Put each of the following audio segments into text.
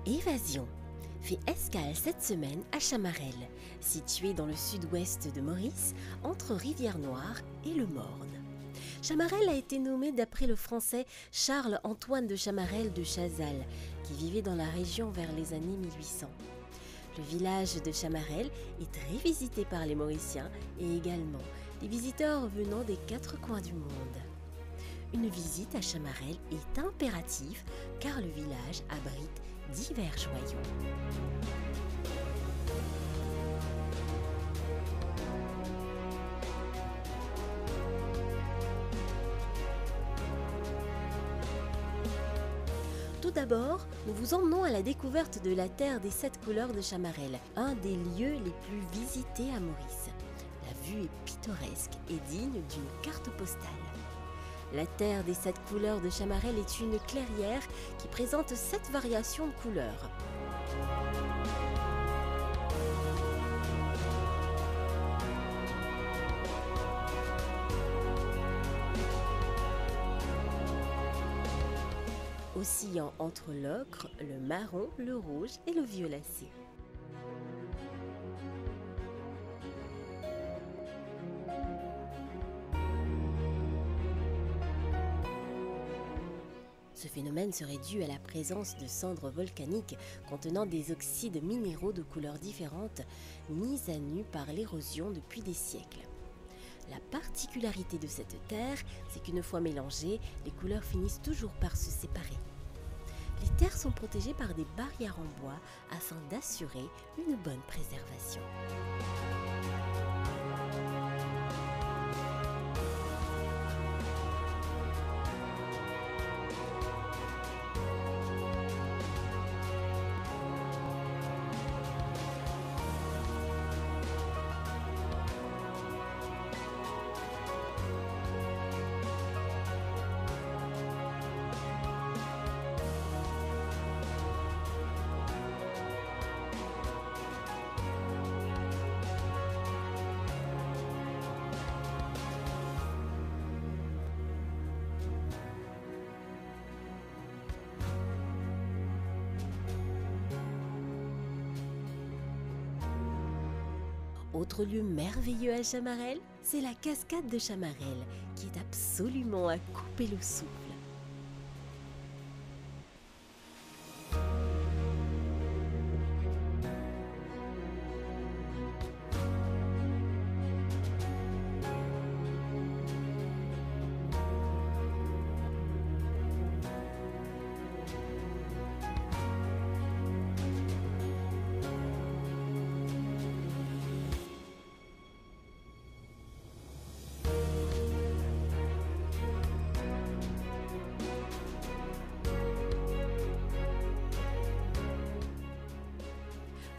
Évasion fait escale cette semaine à Chamarel, situé dans le sud-ouest de Maurice, entre Rivière-Noire et le Morne. Chamarel a été nommé d'après le français Charles-Antoine de Chamarel de Chazal, qui vivait dans la région vers les années 1800. Le village de Chamarel est très visité par les Mauriciens et également des visiteurs venant des 4 coins du monde. Une visite à Chamarel est impérative car le village abrite divers joyaux. Tout d'abord, nous vous emmenons à la découverte de la terre des 7 couleurs de Chamarel, un des lieux les plus visités à Maurice. La vue est pittoresque et digne d'une carte postale. La terre des 7 couleurs de Chamarel est une clairière qui présente 7 variations de couleurs. Oscillant entre l'ocre, le marron, le rouge et le violacé. Ce phénomène serait dû à la présence de cendres volcaniques contenant des oxydes minéraux de couleurs différentes mis à nu par l'érosion depuis des siècles. La particularité de cette terre, c'est qu'une fois mélangées, les couleurs finissent toujours par se séparer. Les terres sont protégées par des barrières en bois afin d'assurer une bonne préservation. Autre lieu merveilleux à Chamarel, c'est la cascade de Chamarel, qui est absolument à couper le souffle.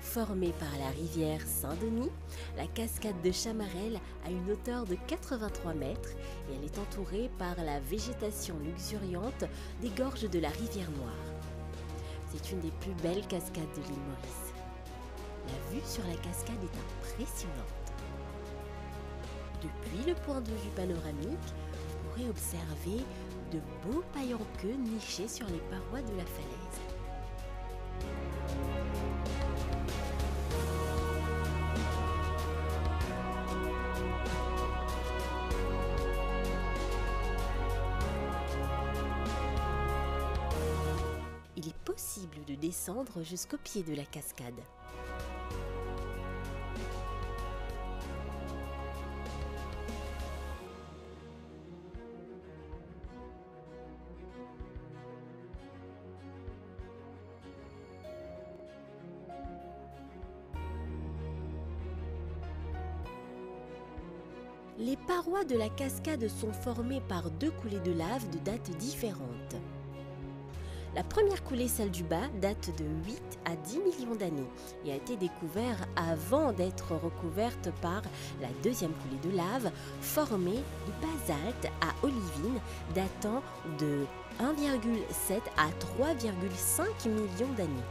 Formée par la rivière Saint-Denis, la cascade de Chamarel a une hauteur de 83 mètres et elle est entourée par la végétation luxuriante des gorges de la rivière Noire. C'est une des plus belles cascades de l'île Maurice. La vue sur la cascade est impressionnante. Depuis le point de vue panoramique, vous pourrez observer de beaux pailles en queue nichés sur les parois de la falaise. Il est possible de descendre jusqu'au pied de la cascade. Les parois de la cascade sont formées par 2 coulées de lave de dates différentes. La première coulée, celle du bas, date de 8 à 10 millions d'années et a été découverte avant d'être recouverte par la deuxième coulée de lave formée de basalte à olivine datant de 1,7 à 3,5 millions d'années.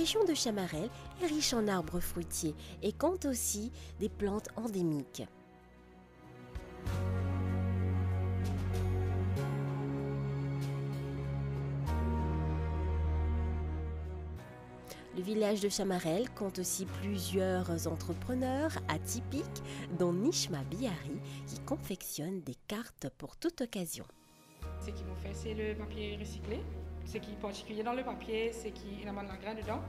région de Chamarel est riche en arbres fruitiers et compte aussi des plantes endémiques. Le village de Chamarel compte aussi plusieurs entrepreneurs atypiques, dont Nishma Bihari, qui confectionne des cartes pour toute occasion. Ce qu'ils m'ont fait, c'est le papier recyclé. Ce qui est particulier dans le papier, c'est qu'il y a de l'engrais dedans.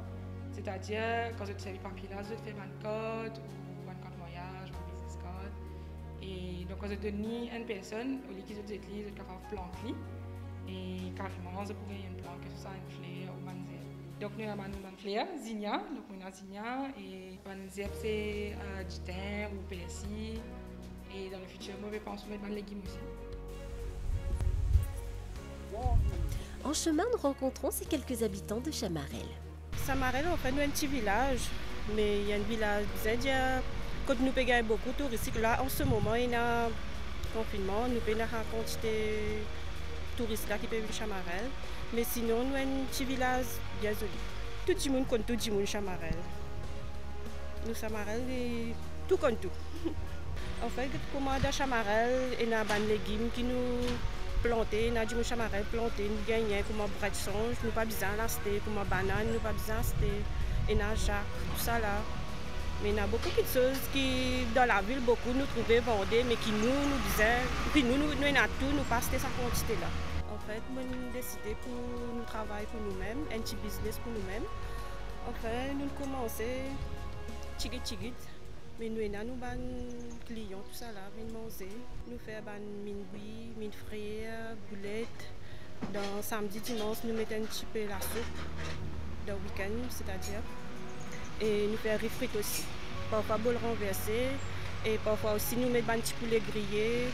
C'est-à-dire, quand je fais le papier là, je fais une code ou une carte voyage, une business card. Et donc, quand je donne à une personne, au lieu qu'ils utilisent, je suis capable de planter. Et carrément, je pourrais une plante, que ce soit une fleur ou une zèbre. Donc, nous avons une fleur, zinnia. Donc, nous avons zinnia. Et une zèbre, c'est du thym ou persil. Et dans le futur, moi, je pense mettre des légumes aussi. En chemin, nous rencontrons ces quelques habitants de Chamarel. Chamarel, en fait, nous un petit village, mais il y a un village, quand nous payons beaucoup de touristes, là, en ce moment, il y a un confinement, nous payons une quantité de touristes là qui peuvent venir à Chamarel, mais sinon, nous un petit village bien joli. Tout le monde compte tout le monde Chamarel. Nous, Chamarel, tout compte tout. En fait, comme à Chamarel, il y a des légumes qui nous planter, nous avons chamarel planté, nous gagnons comme bras de songe, nous pas besoin d'acheter, comme banane, nous pas besoin d'acheter, et nous jacques, tout ça là. Mais il y a beaucoup de choses qui, dans la ville, beaucoup nous trouver vendées, mais qui nous besoin, puis nous avons tout, nous pas acheter cette quantité là. En fait, nous avons décidé pour nous travailler pour nous-mêmes, un petit business pour nous-mêmes. En fait, nous commençons tigit. Mais nous avons des clients, tout ça là, nous manger. Nous faisons des mines mines frères, boulettes. Dans samedi, dimanche, nous mettons un petit peu la soupe. Dans le week-end, c'est-à-dire. Et nous faisons riz frites aussi. Parfois, bol renversé. Et parfois aussi, nous mettons un petit poulet grillé,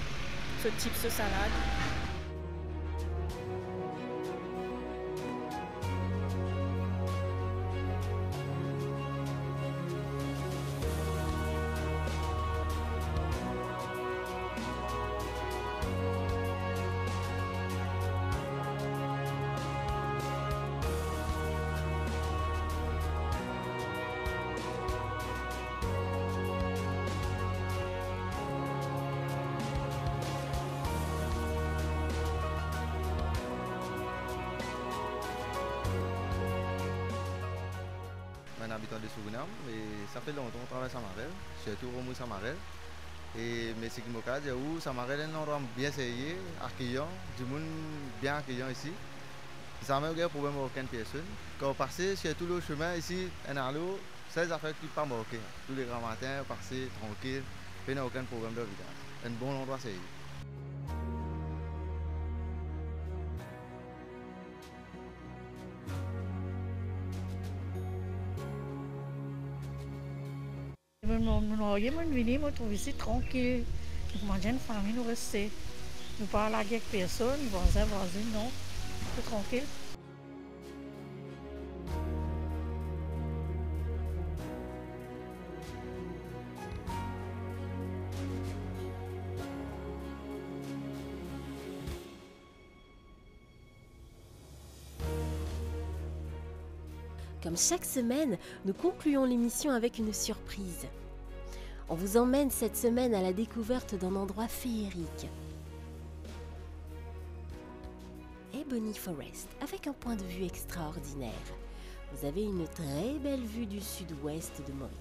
ce type de salade. Un habitant de Suriname et ça fait longtemps qu'on travaille à Chamarel, surtout au Chamarel. Mais ce qui me dit, c'est que Chamarel est un endroit bien sérieux, accueillant, du monde bien accueillant ici. Ça n'a aucun problème avec aucune personne. Quand on passe sur tout le chemin ici, en allo, c'est des affaires qui ne sont pas marquées. Tous les grands matins, passer tranquille, il n'y a aucun problème de village. Un bon endroit sérieux. Nous venons trouver ici tranquille. Nous mangeons une famille, nous restons. Nous parlons avec personne, voisins, non. Tout tranquille. Comme chaque semaine, nous concluons l'émission avec une surprise. On vous emmène cette semaine à la découverte d'un endroit féerique. Ebony Forest, avec un point de vue extraordinaire. Vous avez une très belle vue du sud-ouest de Maurice.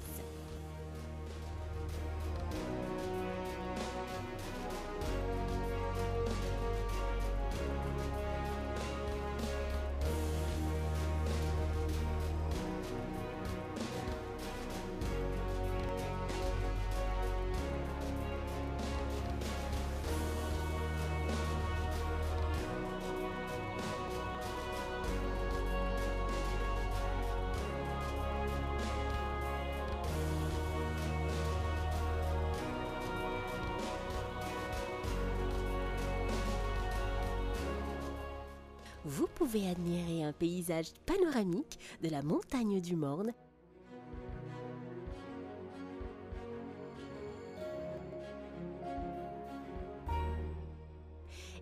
Vous pouvez admirer un paysage panoramique de la montagne du Morne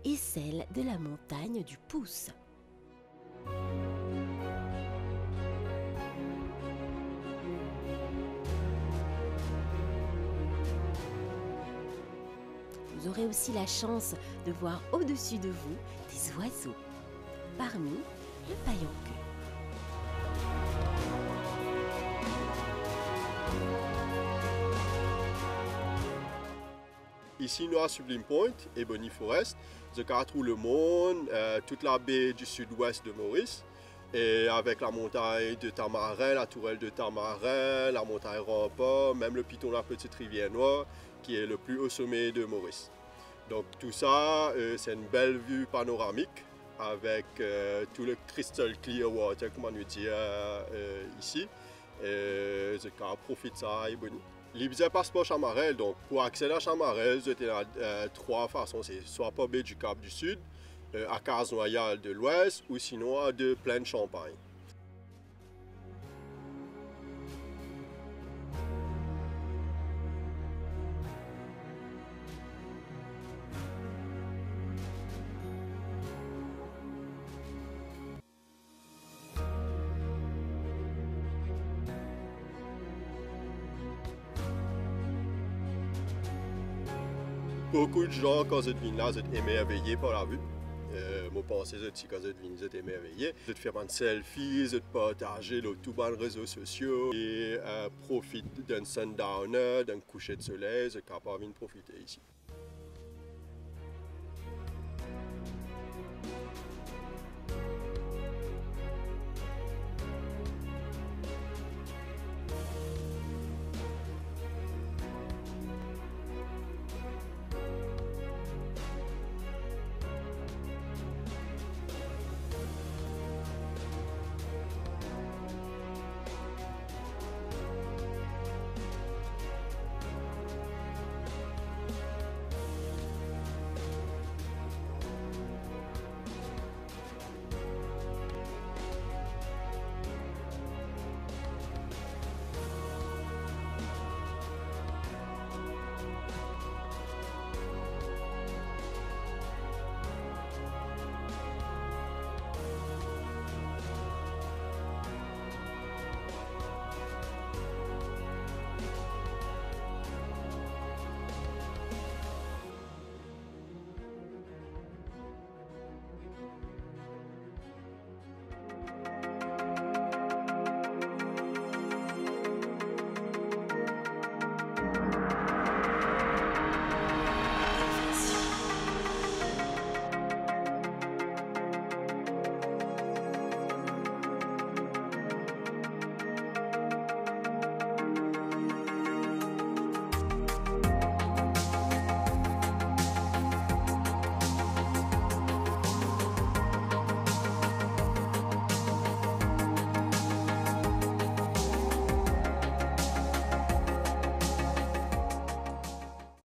et celle de la montagne du Pouce. Vous aurez aussi la chance de voir au-dessus de vous des oiseaux, parmi le paillanqueux. Ici, nous à Sublime Point et Bonnie Forest, je trouve le monde, toute la baie du sud-ouest de Maurice, et avec la montagne de Tamarin, la tourelle de Tamarin, la montagne Rempart, même le piton de la Petite Rivière Noire, qui est le plus haut sommet de Maurice. Donc tout ça, c'est une belle vue panoramique avec tout le crystal clear water, comme on dit ici. Et je profite de ça et Bonnie. L'Ibza passeport Chamarel, donc pour accéder à Chamarel, il y a trois façons, c'est soit par baie du Cap du Sud, à Casse-Noyale de l'Ouest ou sinon à de Plaine Champagne. Beaucoup de gens, quand ils viennent là, ils sont émerveillés par la vue. Moi, je pense que quand ils viennent, ils sont émerveillés. Ils font un selfie, ils partagent sur tous les réseaux sociaux et profitent d'un sundowner, d'un coucher de soleil, ils sont capables de profiter ici.